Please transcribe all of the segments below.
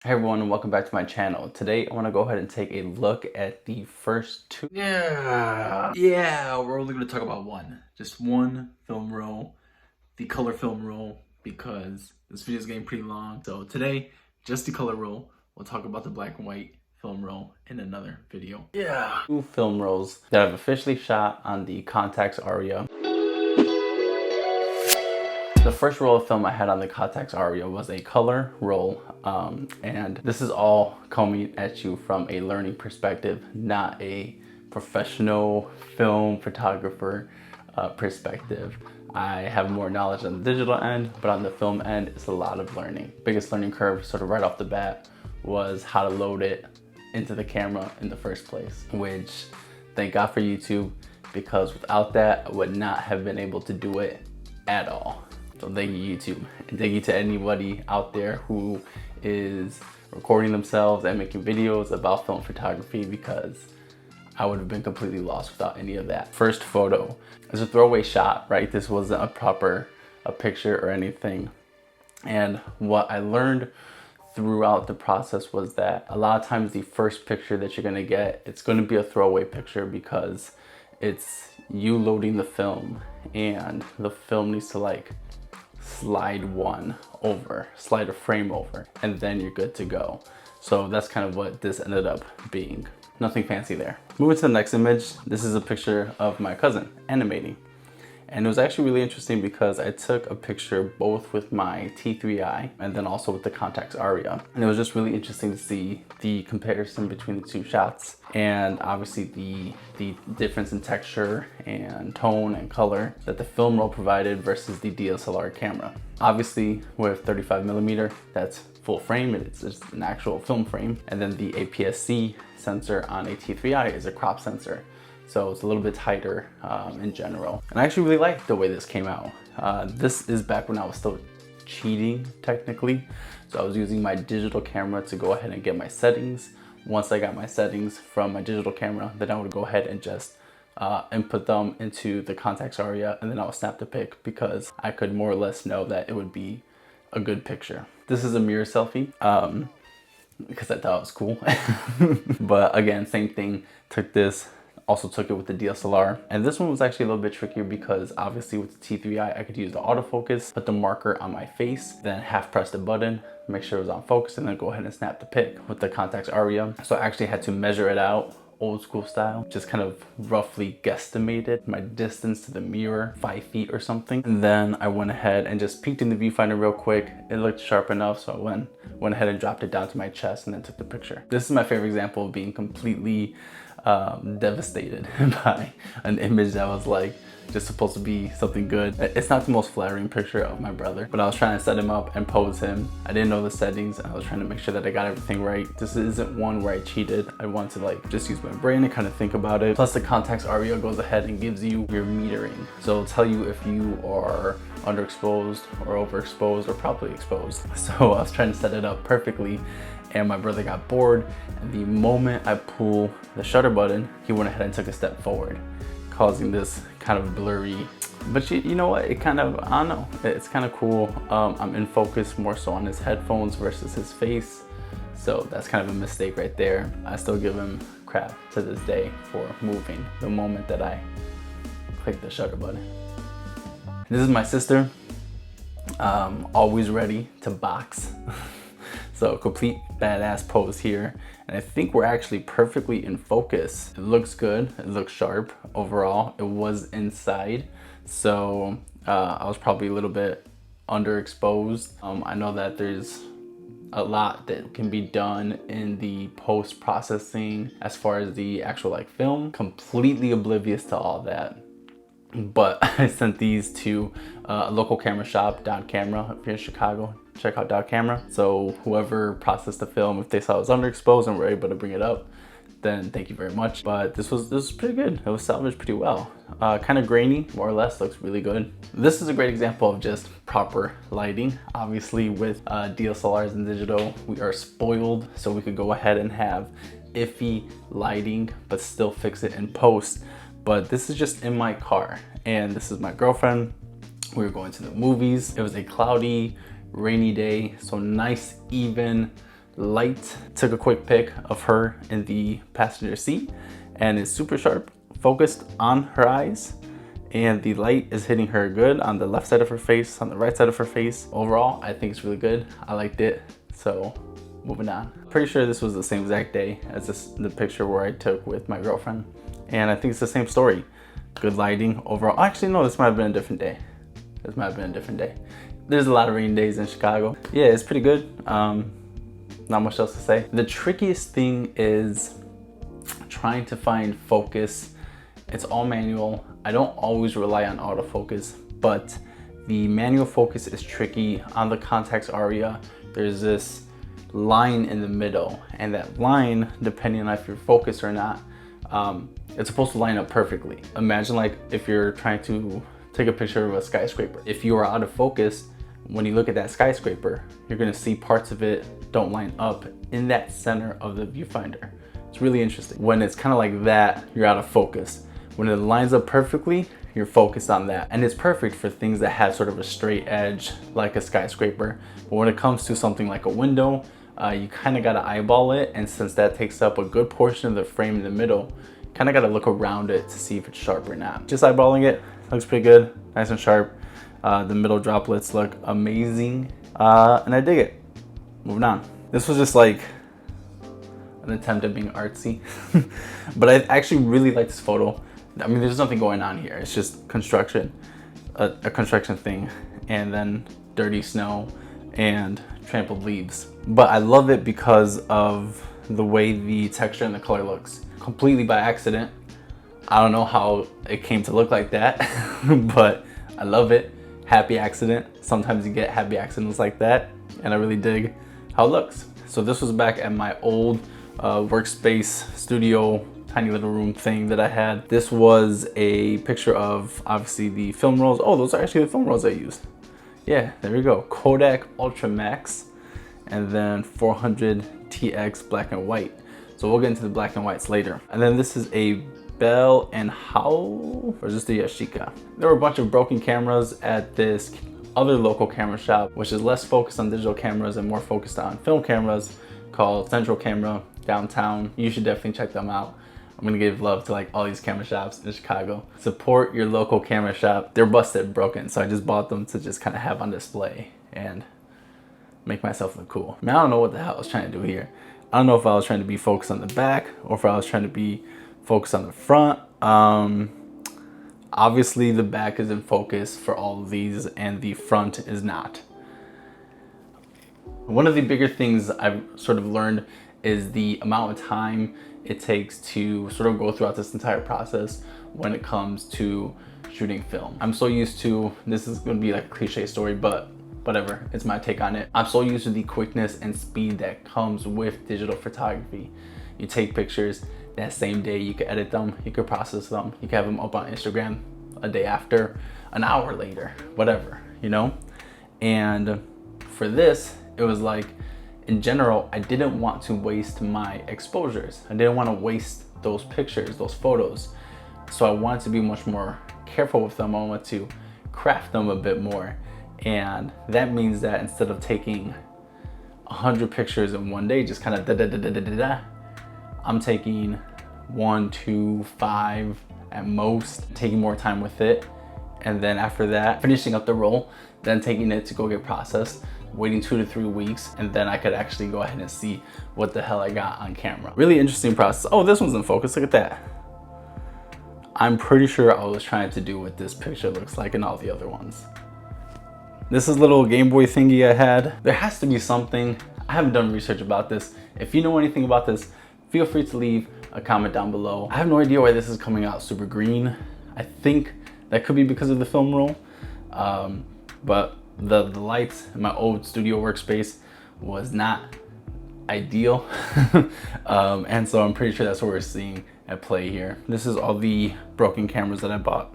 Hey everyone, and welcome back to my channel. Today I want to go ahead and take a look at the first two. We're only going to talk about one. Just one film roll, the color film roll, because this video is getting pretty long. So today, just the color roll. We'll talk about the black and white film roll in another video. Two film rolls that I've officially shot on the Contax Aria. The first roll of film I had on the Contax Aria was a color roll, and this is all coming at you from a learning perspective, not a professional film photographer perspective. I have more knowledge on the digital end, but on the film end, it's a lot of learning. Biggest learning curve sort of right off the bat was how to load it into the camera in the first place, which thank God for YouTube, because without that, I would not have been able to do it at all. So thank you, YouTube, and thank you to anybody out there who is recording themselves and making videos about film photography, because I would have been completely lost without any of that. First photo is a throwaway shot, right? This wasn't a picture or anything. And what I learned throughout the process was that a lot of times the first picture that you're gonna get, it's gonna be a throwaway picture because it's you loading the film, and the film needs to like slide a frame over, and then you're good to go. So that's kind of what this ended up being. Nothing fancy there. Moving to the next image, this is a picture of my cousin animating. And it was actually really interesting because I took a picture both with my T3i and then also with the Contax Aria. And it was just really interesting to see the comparison between the two shots, and obviously the difference in texture and tone and color that the film roll provided versus the DSLR camera. Obviously with 35mm, that's full frame, it's just an actual film frame. And then the APS-C sensor on a T3i is a crop sensor. So it's a little bit tighter in general. And I actually really like the way this came out. This is back when I was still cheating, technically. So I was using my digital camera to go ahead and get my settings. Once I got my settings from my digital camera, then I would go ahead and just input them into the Contax Aria, and then I would snap the pic because I could more or less know that it would be a good picture. This is a mirror selfie. Because I thought it was cool. But again, same thing, took this, also took it with the DSLR. And this one was actually a little bit trickier because obviously with the T3i, I could use the autofocus, put the marker on my face, then half press the button, make sure it was on focus, and then go ahead and snap the pic with the Contax Aria. So I actually had to measure it out old school style, just kind of roughly guesstimated my distance to the mirror, 5 feet or something. And then I went ahead and just peeked in the viewfinder real quick. It looked sharp enough, so I went ahead and dropped it down to my chest and then took the picture. This is my favorite example of being completely devastated by an image that was like just supposed to be something good. It's not the most flattering picture of my brother, but I was trying to set him up and pose him. I didn't know the settings, and I was trying to make sure that I got everything right. This isn't one where I cheated. I want to like just use my brain and kind of think about it. Plus the Contax Aria goes ahead and gives you your metering. So it'll tell you if you are underexposed or overexposed or properly exposed. So I was trying to set it up perfectly, and my brother got bored, and the moment I pull the shutter button, he went ahead and took a step forward, causing this kind of blurry, but you know what, it kind of, I don't know, it's kind of cool. I'm in focus more so on his headphones versus his face, so that's kind of a mistake right there. I still give him crap to this day for moving the moment that I click the shutter button. This is my sister, always ready to box. So complete badass pose here. And I think we're actually perfectly in focus. It looks good, it looks sharp overall. It was inside, so I was probably a little bit underexposed. I know that there's a lot that can be done in the post-processing as far as the actual like film. Completely oblivious to all that. But I sent these to a local camera shop, Dot Camera, if you're in Chicago. Check out Dot Camera. So whoever processed the film, if they saw it was underexposed and were able to bring it up, then thank you very much. But this was pretty good. It was salvaged pretty well. Kind of grainy, more or less, looks really good. This is a great example of just proper lighting. Obviously with DSLRs and digital, we are spoiled, so we could go ahead and have iffy lighting, but still fix it in post. But this is just in my car, and this is my girlfriend. We were going to the movies. It was a cloudy, rainy day, so nice, even light. Took a quick pic of her in the passenger seat, and it's super sharp, focused on her eyes, and the light is hitting her good on the left side of her face, on the right side of her face. Overall, I think it's really good. I liked it. So moving on. Pretty sure this was the same exact day as the picture where I took with my girlfriend, and I think it's the same story. Good lighting overall. Actually, no, this might have been a different day. This might have been a different day. There's a lot of rain days in Chicago. Yeah, it's pretty good. Not much else to say. The trickiest thing is trying to find focus. It's all manual. I don't always rely on autofocus, but the manual focus is tricky. On the Contax Aria, there's this line in the middle, and that line, depending on if you're focused or not, it's supposed to line up perfectly. Imagine like if you're trying to take a picture of a skyscraper. If you are out of focus, when you look at that skyscraper, you're gonna see parts of it don't line up in that center of the viewfinder. It's really interesting. When it's kind of like that, you're out of focus. When it lines up perfectly, you're focused on that. And it's perfect for things that have sort of a straight edge, like a skyscraper. But when it comes to something like a window, you kind of gotta eyeball it. And since that takes up a good portion of the frame in the middle, kind of gotta look around it to see if it's sharp or not. Just eyeballing it, looks pretty good, nice and sharp. The middle droplets look amazing, and I dig it. Moving on. This was just like an attempt at being artsy, but I actually really like this photo. I mean, there's nothing going on here. It's just construction, a construction thing, and then dirty snow and trampled leaves. But I love it because of the way the texture and the color looks. Completely by accident. I don't know how it came to look like that, but I love it. Happy accident. Sometimes you get happy accidents like that, and I really dig how it looks. So this was back at my old workspace studio, tiny little room thing that I had. This was a picture of obviously the film rolls. Oh, those are actually the film rolls I used. Yeah, there we go. Kodak Ultra Max, and then 400 TX black and white. So we'll get into the black and whites later. And then this is a Bell and Howell, or is this the Yashica? There were a bunch of broken cameras at this other local camera shop, which is less focused on digital cameras and more focused on film cameras, called Central Camera downtown. You should definitely check them out. I'm gonna give love to like all these camera shops in Chicago. Support your local camera shop. They're busted broken, so I just bought them to just kind of have on display and make myself look cool. I mean, I don't know what the hell I was trying to do here. I don't know if I was trying to be focused on the back or if I was trying to be focused on the front. Obviously the back is in focus for all of these and the front is not. One of the bigger things I've sort of learned is the amount of time it takes to sort of go throughout this entire process when it comes to shooting film. I'm so used to, this is gonna be like a cliche story, but whatever, it's my take on it. I'm so used to the quickness and speed that comes with digital photography. You take pictures that same day, you can edit them, you can process them, you can have them up on Instagram a day after, an hour later, whatever, you know? And for this, it was like, in general, I didn't want to waste my exposures. I didn't want to waste those pictures, those photos. So I wanted to be much more careful with them. I wanted to craft them a bit more. And that means that instead of taking 100 pictures in one day, just kind of I'm taking 1, 2, 5 at most, taking more time with it. And then after that, finishing up the roll, then taking it to go get processed, waiting 2 to 3 weeks, and then I could actually go ahead and see what the hell I got on camera. Really interesting process. Oh, this one's in focus, look at that. I'm pretty sure I was trying to do what this picture looks like in all the other ones. This is a little Game Boy thingy I had. There has to be something. I haven't done research about this. If you know anything about this, feel free to leave a comment down below. I have no idea why this is coming out super green. I think that could be because of the film roll. But the lights in my old studio workspace was not ideal. And so I'm pretty sure that's what we're seeing at play here. This is all the broken cameras that I bought,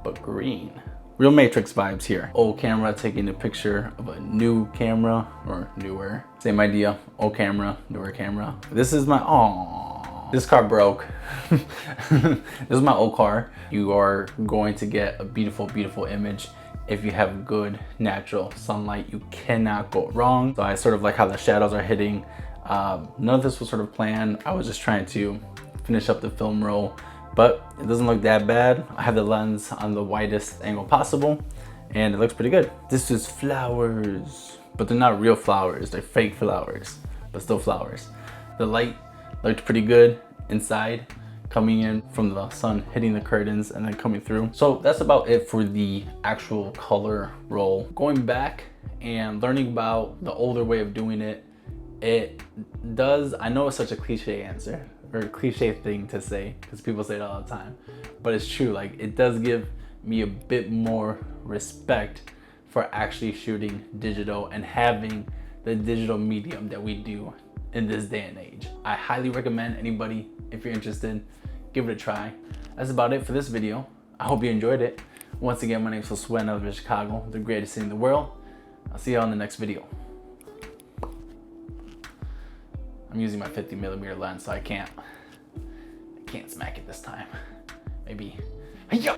but green. Real Matrix vibes here. Old camera taking a picture of a new camera, or newer. Same idea, old camera, newer camera. This is my, aww. This car broke. This is my old car. You are going to get a beautiful, beautiful image if you have good natural sunlight, you cannot go wrong. So I sort of like how the shadows are hitting. None of this was sort of planned. I was just trying to finish up the film roll, but it doesn't look that bad. I have the lens on the widest angle possible and it looks pretty good. This is flowers, but they're not real flowers. They're fake flowers, but still flowers. The light looked pretty good inside, coming in from the sun hitting the curtains and then coming through. So that's about it for the actual color roll. Going back and learning about the older way of doing it, it does, I know it's such a cliche answer or a cliche thing to say because people say it all the time, but it's true. Like, it does give me a bit more respect for actually shooting digital and having the digital medium that we do in this day and age. I highly recommend anybody, if you're interested, give it a try. That's about it for this video. I hope you enjoyed it. Once again, my name is Josué and I live in Chicago, the greatest city in the world. I'll see you on the next video. I'm using my 50mm lens, so I can't smack it this time. Maybe, hey yo!